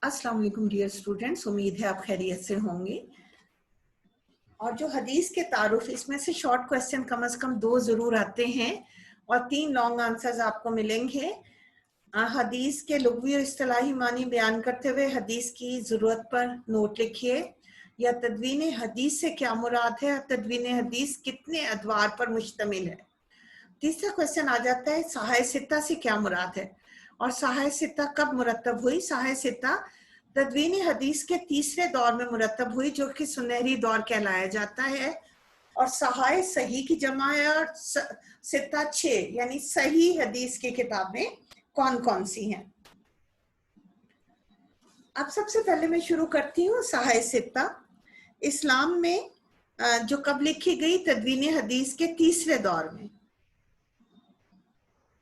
अस्सलाम वालेकुम dear students, उम्मीद है आप खैरियत से होंगे। और जो हदीस के तारुफ, इसमें से शॉर्ट क्वेश्चन कम से कम 2 जरूर आते हैं और 3 लॉन्ग आंसर्स आपको मिलेंगे। हदीस के लुग़वी और इस्तिलाही मानी बयान करते हुए हदीस की ज़रूरत पर नोट लिखिए। या तदवीन हदीस से क्या मुराद है, तदवीन हदीस कितने अदवार पर मुश्तमिल है। तीसरा क्वेश्चन आ जाता है साहाय सित्ता से क्या मुराद है और साहाय सित्ता कब मुरतब हुई। साहाय सित्ता तदवीन हदीस के तीसरे दौर में मुरतब हुई, जो कि सुनहरी दौर कहलाया जाता है। और सहाय सही की जमा है और सित्ता 6, यानी सही हदीस की किताबें कौन कौन सी हैं। अब सबसे पहले मैं शुरू करती हूँ सहाय सित्ता। इस्लाम में जो कब लिखी गई, तदवीन हदीस के तीसरे दौर में।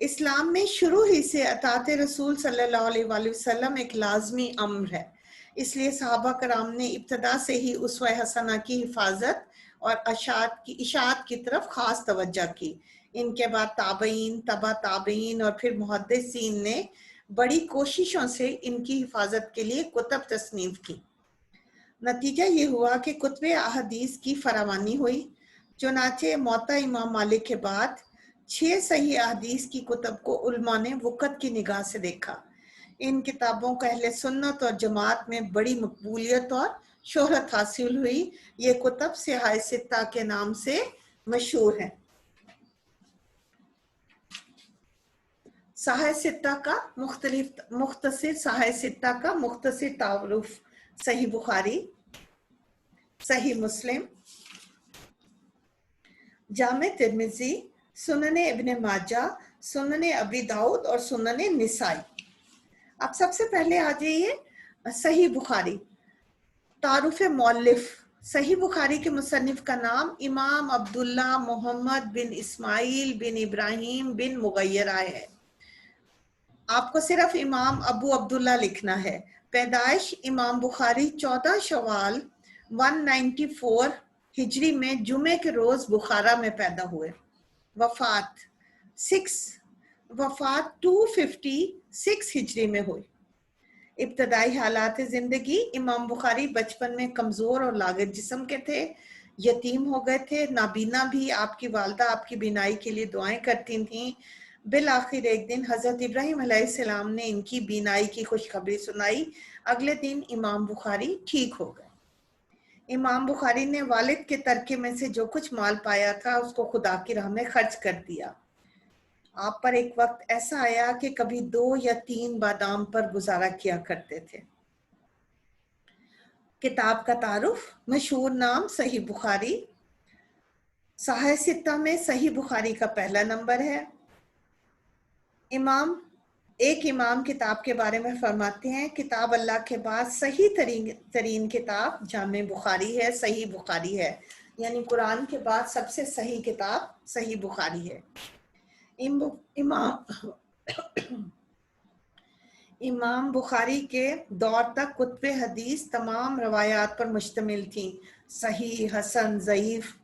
इस्लाम में शुरू ही से अतात रसूल सल्लल्लाहु अलैहि वसल्लम एक लाजमी अम्र है, इसलिए सहाबा कराम ने इब्तदा से ही उसवा हसना की हिफाजत और इशाअत की तरफ खास तवज्जो की। इनके बाद ताबईन, तबा ताबईन और फिर मुहद्दिसीन ने बड़ी कोशिशों से इनकी हिफाजत के लिए कुतब तस्नीफ की। नतीजा ये हुआ कि कुतबे अहदीस की फरावानी हुई। चुनाचे मौता इमाम मालिक के बाद 6 सही अहदीस की कुतब को उलमा ने वक़्त की निगाह से देखा। इन किताबों को अहले सुन्नत और जमात में बड़ी मकबूलियत और शोहरत हासिल हुई। ये कुतब सहाय सित्ता के नाम से मशहूर हैं। सहाय सित्ता का मुख्तसर सहाय सित्ता का मुख्तसर तारुफ: सही बुखारी, सही मुस्लिम, जामे तिर्मिजी, सुनने इब्ने माजा, सुनने अबी दाऊद और सुनने निसाई। अब सबसे पहले आ जाइए सही बुखारी। तारुफ मौलिफ: सही बुखारी के मुसन्निफ का नाम इमाम अब्दुल्ला मोहम्मद बिन इस्माइल बिन इब्राहिम बिन मुगय्यरा है। आपको सिर्फ इमाम अबू अब्दुल्ला लिखना है। पैदाइश इमाम बुखारी 14 शवाल 194 हिजरी में जुमे के रोज बुखारा में पैदा हुए। वफात 256 हिजरी में हुई। इब्तदाई हालात ज़िंदगी: इमाम बुखारी बचपन में कमज़ोर और लागत जिस्म के थे, यतीम हो गए थे, नाबीना भी। आपकी वालदा आपकी बीनाई के लिए दुआएं करती थीं। बिल आखिर एक दिन हज़रत इब्राहीम अलैहिस्सलाम ने इनकी बीनाई की खुशखबरी सुनाई। अगले दिन इमाम बुखारी ठीक हो गए। इमाम बुखारी ने वालिद के तरके में से जो कुछ माल पाया था उसको खुदा की राह में खर्च कर दिया। आप पर एक वक्त ऐसा आया कि कभी 2 या 3 बादाम पर गुजारा किया करते थे। किताब का तारुफ: मशहूर नाम सही बुखारी। सहाय सित्ता में सही बुखारी का पहला नंबर है। एक इमाम किताब के बारे में फरमाते हैं, किताब अल्लाह के बाद सही तरीन किताब जामे बुखारी है, सही बुखारी है। यानी कुरान के बाद सबसे सही किताब सही बुखारी है। इमाम बुखारी के दौर तक कुतुब हदीस तमाम रवायात पर मुश्तमिल थी। सही, हसन, ज़ईफ,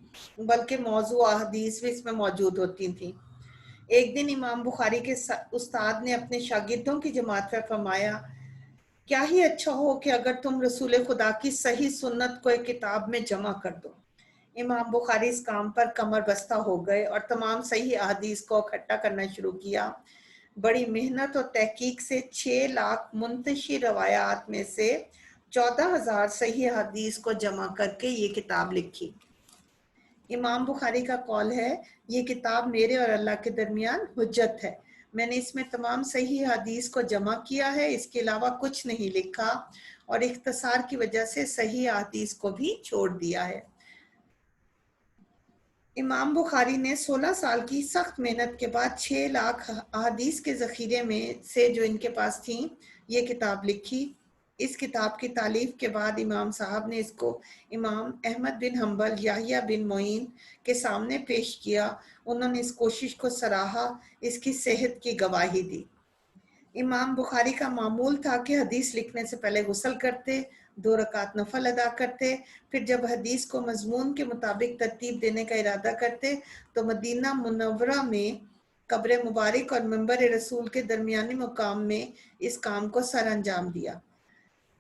बल्कि मौजू हदीस भी इसमें मौजूद होती थी। एक दिन इमाम बुखारी के उस्ताद ने अपने शागिर्दों की जमात पर फरमाया, क्या ही अच्छा हो कि अगर तुम रसूल खुदा की सही सुन्नत को एक किताब में जमा कर दो। इमाम बुखारी इस काम पर कमर बस्ता हो गए और तमाम सही अहदीस को इकट्ठा करना शुरू किया। बड़ी मेहनत और तहकीक से 6 लाख मुंतशिर रवायात में से 14,000 सही हदीस को जमा करके ये किताब लिखी। इमाम बुखारी का कौल है, ये किताब मेरे और अल्लाह के दरमियान हुज्जत है। मैंने इसमें तमाम सही हदीस को जमा किया है, इसके अलावा कुछ नहीं लिखा और इख्तिसार की वजह से सही हदीस को भी छोड़ दिया है। इमाम बुखारी ने 16 साल की सख्त मेहनत के बाद 6 लाख अहादीस के ज़ख़ीरे में से जो इनके पास थी ये किताब लिखी। इस किताब की तालीफ के बाद इमाम साहब ने इसको इमाम अहमद बिन हम्बल, याहिया बिन मोइन के सामने पेश किया। उन्होंने इस कोशिश को सराहा, इसकी सेहत की गवाही दी। इमाम बुखारी का मामूल था कि हदीस लिखने से पहले गुस्ल करते, 2 रकात नफल अदा करते, फिर जब हदीस को मजमून के मुताबिक तरतीब देने का इरादा करते तो मदीना मुनव्वरा में कब्र मुबारक और मंबर रसूल के दरमियानी मुकाम में इस काम को सर अंजाम दिया।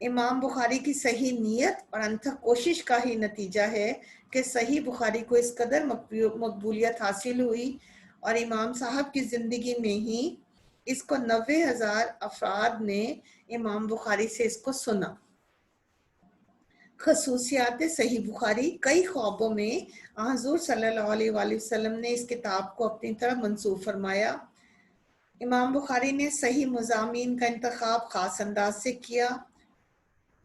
इमाम बुखारी की सही नीयत और अनथक कोशिश का ही नतीजा है कि सही बुखारी को इस कदर मकबूलियत हासिल हुई और इमाम साहब की ज़िंदगी में ही इसको 90,000 अफराद ने इमाम बुखारी से इसको सुना। खसूसियात सही बुखारी, कई ख्वाबों में हुज़ूर सल्लल्लाहु अलैहि वसल्लम ने इस किताब को अपनी तरफ मंसूब फरमाया। इमाम बुखारी ने सही मज़ामीन का इंतखाब ख़ास अंदाज से किया।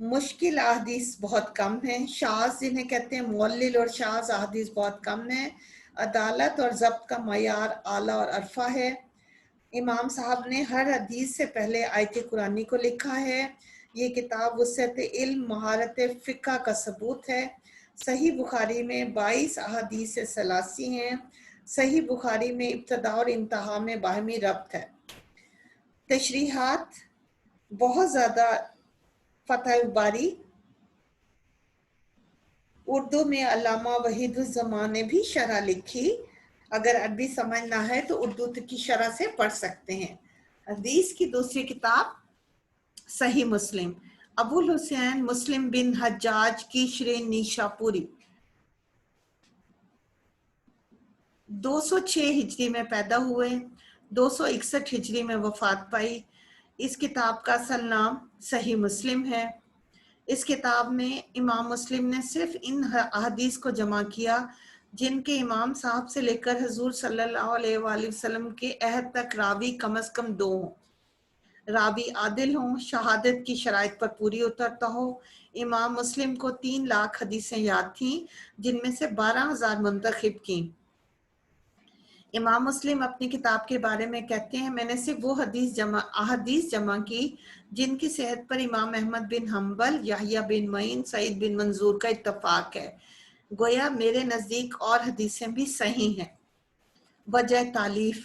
मुश्किल अहादीस बहुत कम हैं, शाज़ जिन्हें कहते हैं मुअल्लिल और शाज़ अहादीस बहुत कम हैं। अदालत और ज़ब्त का मयार आला और अरफा है। इमाम साहब ने हर हदीस से पहले आयत कुरानी को लिखा है। ये किताब वसअत इल्म, महारत फ़िक़्ह का सबूत है। सही बुखारी में 22 अहादीस सलासी हैं। सही बुखारी में इब्तदा और इंतहा में बाहमी रब्त है। तशरीहात बहुत ज़्यादा। फ़तह बारी उर्दू में अल्लामा वहीदुज़्ज़मान ने भी शरह लिखी। अगर अरबी समझना है तो उर्दू की शरह से पढ़ सकते हैं। हदीस की दूसरी किताब सही मुस्लिम, अबुल हुसैन मुस्लिम बिन हज्जाज की श्रेन निशापुरी, 206 हिजरी में पैदा हुए, 261 हिजरी में वफात पाई। इस किताब का असल नाम सही मुस्लिम है। इस किताब में इमाम मुस्लिम ने सिर्फ इन अहदीस को जमा किया जिनके इमाम साहब से लेकर हुजूर सल्लल्लाहु अलैहि वसल्लम के अहद तक रावी कम अज़ कम 2 हों, रावी आदिल हों, शहादत की शराइत पर पूरी उतरता हो। इमाम मुस्लिम को 3 लाख हदीसें याद थीं, जिनमें से 12,000 मुंतखब की। इमाम मुस्लिम अपनी किताब के बारे में कहते हैं, मैंने सिर्फ वो अहदीस जमा की जिनकी सेहत पर इमाम अहमद बिन हम्बल, याहिया बिन मईन, सईद बिन मंजूर का इत्तफाक है। गोया मेरे नज़दीक और हदीसें भी सही हैं। वजह तालीफ,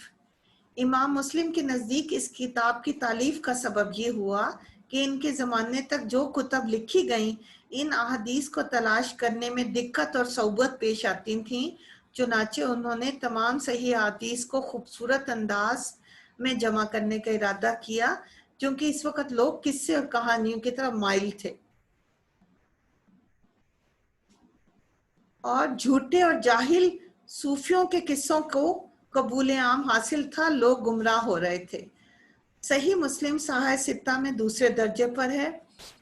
इमाम मुस्लिम के नज़दीक इस किताब की तालीफ का सबब ये हुआ कि इनके ज़माने तक जो कुतब लिखी गईं, इन अहादीस को तलाश करने में दिक्कत और सौबत पेश आती थीं। चुनाचे उन्होंने तमाम सही अहादीस को खूबसूरत अंदाज में जमा करने का इरादा किया, क्योंकि इस वक्त लोग किस्से और कहानियों की तरफ माइल थे और झूठे और जाहिल सूफियों के किस्सों को कबूल आम हासिल था, लोग गुमराह हो रहे थे। सही मुस्लिम साहिह सित्ता में दूसरे दर्जे पर है।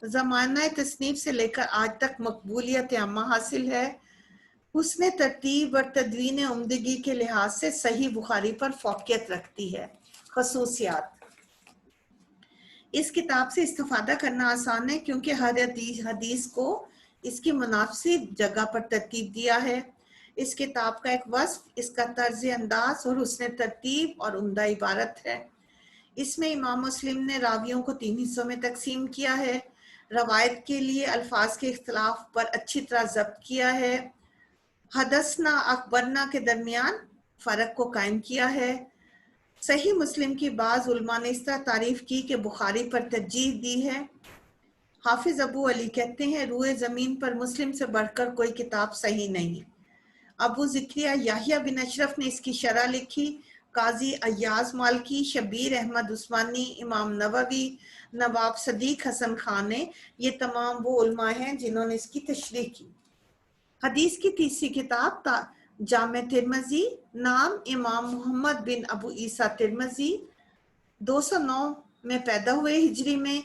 ज़माना तसनीफ से लेकर आज तक मकबूलियत आमा हासिल है। हुस्न तरतीब और तदवीन उम्दगी के लिहाज से सही बुखारी पर फौकियत रखती है। खसूसियात, इस किताब से इस्तिफादा करना आसान है क्योंकि हर हदीस को इसकी मुनासिब जगह पर तरतीब दिया है। इस किताब का एक वस्फ इसका तर्ज अंदाज और हुस्न तरतीब और उम्दा इबारत है। इसमें इमाम मुस्लिम ने रावियों को 3 हिस्सों में तकसीम किया है। रवायत के लिए अल्फाज के इख्तलाफ पर अच्छी तरह जब्त किया है। हदसना अखबरना के दरमियान फ़र्क को कायम किया है। सही मुस्लिम की बाज़ उलमा ने इस तरह तारीफ की कि बुखारी पर तरजीह दी है। हाफिज अबू अली कहते हैं, रूए ज़मीन पर मुस्लिम से बढ़कर कोई किताब सही नहीं। अबू ज़िक्रिया याहिया बिन अशरफ ने इसकी शरह लिखी। काजी अय्याज मालकी, शबीर अहमद उस्मानी, इमाम नववी, नवाब सदीक हसन खान ने, ये तमाम वो उलमा हैं जिन्होंने इसकी तशरीह की। हदीस की तीसरी किताब जामे तिरमिज़ी, नाम इमाम मोहम्मद बिन अबू ईसा तिरमिज़ी, 209 में पैदा हुए, हिजरी में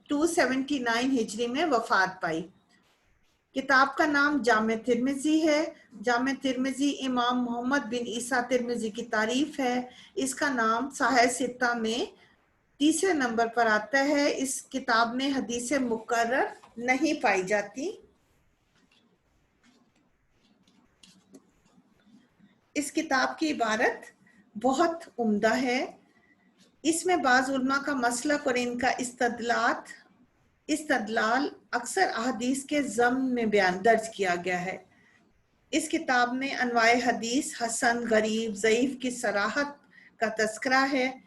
279 हिजरी में वफात पाई। किताब का नाम जामे तिरमिज़ी है। जामे तिरमिज़ी इमाम मोहम्मद बिन ईसा तिरमिज़ी की तारीफ है। इसका नाम साहिह सित्ता में तीसरे नंबर पर आता है। इस किताब में हदीसें मुकर्रर नहीं पाई जाती। इस किताब की इबारत बहुत उम्दा है। इसमें बाज़ उलमा का मसलक और इनका इस्तदलाल अक्सर अहदीस के ज़म्न में बयान दर्ज किया गया है। इस किताब में अनवाए हदीस, हसन, गरीब, ज़ईफ़ की सराहत का तज़किरा है।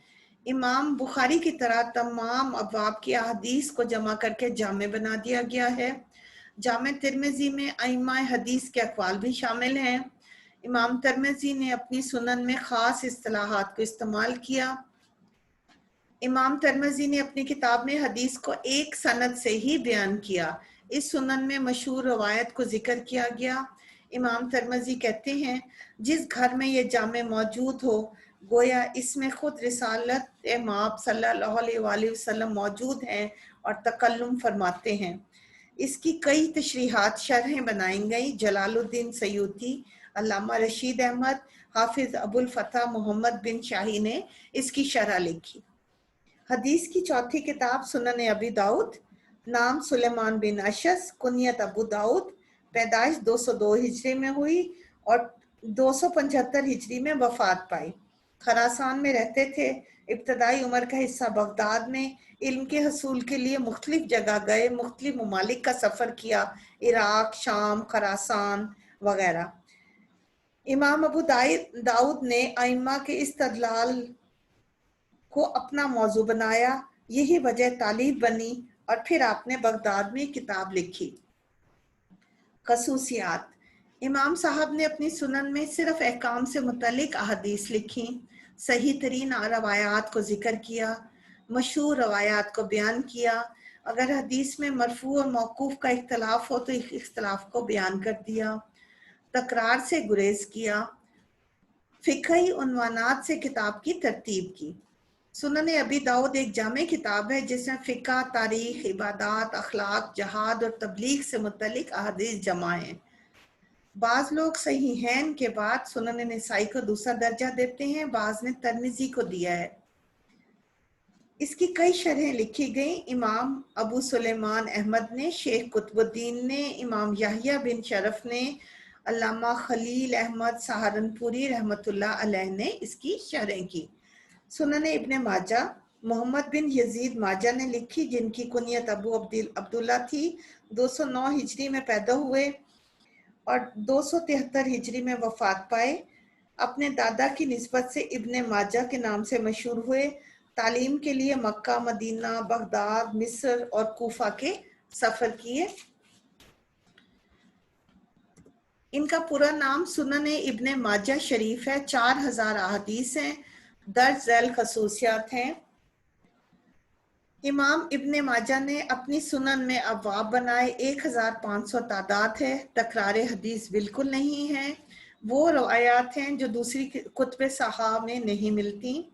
इमाम बुखारी की तरह तमाम अबवाब की अहदीस को जमा करके जामे बना दिया गया है। जामे तिरमिज़ी में अइम्मा हदीस के अक़वाल भी शामिल हैं। इमाम तिरमिज़ी ने अपनी सुनन में ख़ास इस्तिलाहात को इस्तेमाल किया। इमाम तिरमिज़ी ने अपनी किताब में हदीस को एक सनद से ही बयान किया। इस सुनन में मशहूर रवायत को जिक्र किया गया। इमाम तिरमिज़ी कहते हैं, जिस घर में ये जामे मौजूद हो, गोया इसमें खुद रिसालत माब सल्लल्लाहु अलैहि वसल्लम मौजूद हैं और तकल्लुम फरमाते हैं। इसकी कई तशरीहात शरहें बनाई गई। जलालुद्दीन सयूती, अल्लामा रशीद अहमद, हाफिज अबुल फतह मोहम्मद बिन शाही ने इसकी शरह लिखी। हदीस की चौथी किताब सुनन अबी दाऊद, नाम सुलेमान बिन अशस, कुनियत अबू दाऊद, पैदाइश 202 हिजरी में हुई और 275 हिजरी में वफात पाई। खरासान में रहते थे। इब्तदाई उम्र का हिस्सा बगदाद में। इल्म के हसूल के लिए मुख्तलिफ जगह गए, मुख्तलिफ ममालिक का सफ़र किया, इराक, शाम, खरासान वगैरह। इमाम अबू दाऊद ने आइम्मा के इस्तदलाल को अपना मौजू बनाया। यही वजह तालीब बनी और फिर आपने बगदाद में किताब लिखी। खसूसियात: इमाम साहब ने अपनी सुनन में सिर्फ अहकाम से मुतल्लिक अहादीस लिखी, सही तरीन रवायात को जिक्र किया, मशहूर रवायात को बयान किया। अगर हदीस में मरफू और मौकूफ का इख्तलाफ हो तो इख्तलाफ को बयान कर दिया। तकरार से गुरेज किया। फ़िक़ही उन्वानात से किताब की तरतीब की। सुनन अबी दाऊद एक जामे किताब है जिसमें फ़िक़ह, तारीख़, इबादात, अखलाक, जहाद और तबलीग से मुतल्लिक अहादीस जमा हैं। बाज़ लोग सहीहैन के बाद सुनन नसाई को दूसरा दर्जा देते हैं, बाज़ ने तिरमिज़ी को दिया है। इसकी कई शरहें लिखी गई। इमाम अबू सुलेमान अहमद ने, शेख कुतुबुद्दीन ने, इमाम याहिया बिन शरफ ने, अल्लामा खलील अहमद सहारनपुरी रहमतुल्लाह अलैह ने इसकी शरह की। सुनन इब्ने माजा, मोहम्मद बिन यजीद माजा ने लिखी, जिनकी कुनियत अबू अब्दुल्ला थी। 209 हिजरी में पैदा हुए और 273 हिजरी में वफात पाए। अपने दादा की निस्बत से इब्ने माजा के नाम से मशहूर हुए। तालीम के लिए मक्का, मदीना, बगदाद, मिस्र और कूफा के सफ़र किए। इनका पूरा नाम सुनन इब्ने माजा शरीफ है। 4000 अहादीस हैं, दर्ज झैल खसूसियात हैं। इमाम इब्ने माजा ने अपनी सुनन में अबवाब बनाए। 1500 तादाद है। तकरार हदीस बिल्कुल नहीं है। वो रवायात हैं जो दूसरी कुतुब सहाह में नहीं मिलती।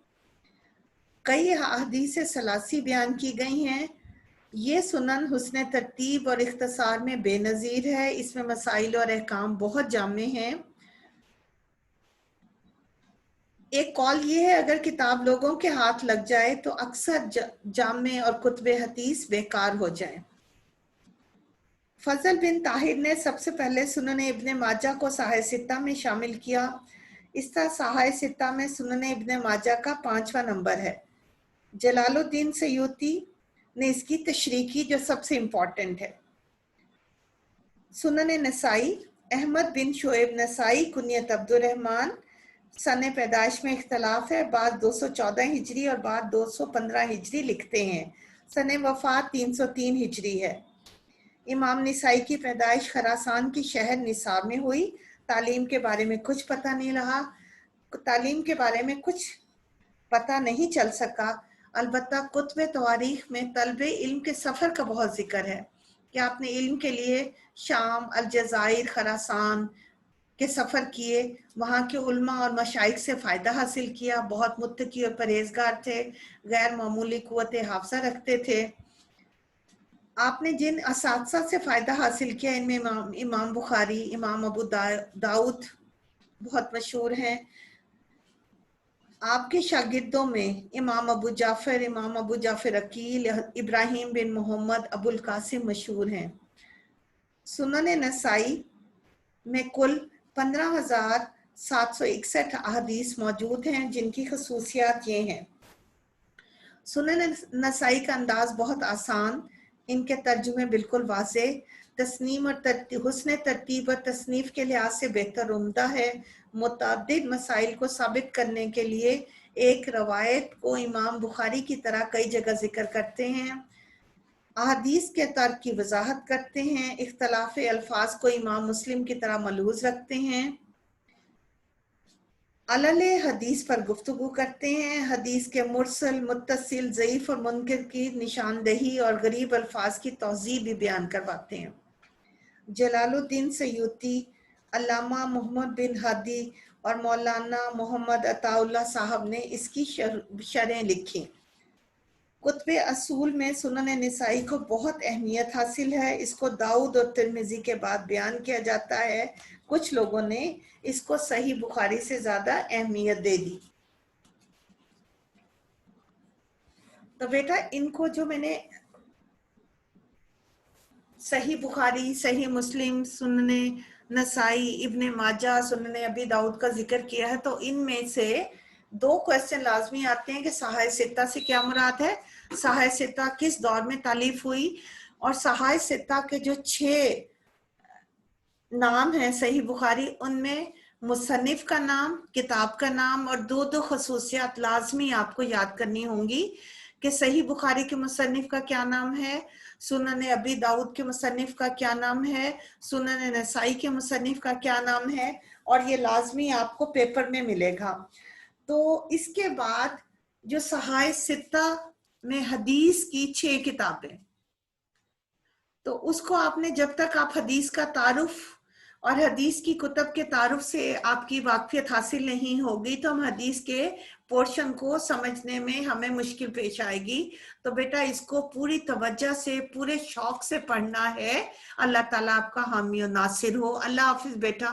कई अहादीस सलासी बयान की गई हैं। ये सुनन हुस्न तरतीब और इख्तसार में बेनज़ीर है। इसमें मसाइल और अहकाम बहुत जामे हैं। एक कौल ये है, अगर किताब लोगों के हाथ लग जाए तो अक्सर जामे और कुतुब हदीस बेकार हो जाए। फजल बिन ताहिर ने सबसे पहले सुनन इब्ने माजा को साहे सित्ता में शामिल किया। इस तरह साहे सित्ता में सुनन इब्ने माजा का 5वां नंबर है। जलालुद्दीन सयूती ने इसकी तशरीह की, जो सबसे इम्पोर्टेंट है। सुनन नसाई, अहमद बिन शोएब नसाई, कुनियत अब्दुर्रहमान, सन पैदाइश में इख्तलाफ है। बाद 214 हिजरी और बाद 215 हिजरी लिखते हैं। सन वफात 303 हिजरी है। इमाम निसाई की पैदाइश खरासान की शहर निसाब में हुई। तालीम के बारे में कुछ पता नहीं रहा। तालीम के बारे में कुछ पता नहीं चल सका। अलबत्ता कुतुब तवारीख में तलबे इल्म के सफ़र का बहुत जिक्र है कि आपने इल्म के लिए शाम, अलजायर, खरासान के सफ़र किए, वहाँ के उल्मा और मशाइख से फ़ायदा हासिल किया। बहुत मुत्तकी और परहेजगार थे, गैर मामूली क़ुव्वत हाफ़ज़ा रखते थे। आपने जिन असातिज़ा से फ़ायदा हासिल किया, इनमें इमाम बुखारी, इमाम अबू दाऊद बहुत मशहूर हैं। आपके शागिर्दों में इमाम अबू जाफ़र अकील, इब्राहिम बिन मोहम्मद अबुल कासिम मशहूर हैं। सुनन नसाई में कुल 15,761 अहादीस मौजूद हैं, जिनकी खसूसियात ये हैं। सुनन नसाई का अंदाज बहुत आसान, इनके तर्जुमे बिल्कुल वाज़े, तस्नीम और हुस्न तरतीब और तसनीफ़ के लिहाज से बेहतर उम्दा है। मुतअद्दिद मसाइल को साबित करने के लिए एक रवायत को इमाम बुखारी की तरह कई जगह जिक्र करते हैं। अहादीस के तर्क की वजाहत करते हैं। इख्तलाफ अल्फाज को इमाम मुस्लिम की तरह मलूज़ रखते हैं। अलल हदीस पर गुफ्तगू करते हैं, हदीस के मुरसल, मुत्तसिल, ज़ईफ और मुनकर की निशानदही और गरीब अल्फाज की तौज़ीह भी बयान करवाते हैं। जलालुद्दीन सयूती, अल्लामा मोहम्मद बिन हादी और मौलाना मोहम्मद अताउल्लाह साहब ने इसकी शरह लिखी। कुतुब असूल में सुनन निसाई को बहुत अहमियत हासिल है। इसको दाऊद और तिरमिजी के बाद बयान किया जाता है। कुछ लोगों ने इसको सही बुखारी से ज़्यादा अहमियत दे दी। तो बेटा इनको जो मैंने सही बुखारी, सही मुस्लिम, सुनने नसाई, इब्ने माजा, सुनने अबी दाऊद का जिक्र किया है, तो इनमें से 2 क्वेश्चन लाजमी आते हैं कि सहाय सित्ता से क्या मुराद है, सहाय सित्ता किस दौर में तालीफ हुई, और सहाय सित्ता के जो 6 नाम हैं सही बुखारी, उनमें मुसन्निफ का नाम, किताब का नाम और 2 खसूसियात लाजमी आपको याद करनी होंगी कि सही बुखारी के मुसन्निफ का क्या नाम है, सुनन अबी दाऊद के मुसन्निफ का क्या नाम है, सुनन नसाई के मुसन्निफ का क्या नाम है, और ये लाजमी आपको पेपर में मिलेगा। तो इसके बाद जो सहाय सित्ता में हदीस की 6 किताबें, तो उसको आपने जब तक आप हदीस का तारुफ और हदीस की कुतब के तारुफ से आपकी वाकफियत हासिल नहीं होगी तो हम हदीस के पोर्शन को समझने में हमें मुश्किल पेश आएगी। तो बेटा इसको पूरी तवज्जो से, पूरे शौक से पढ़ना है। अल्लाह ताला आपका हामी और नासिर हो। अल्लाह हाफिज बेटा।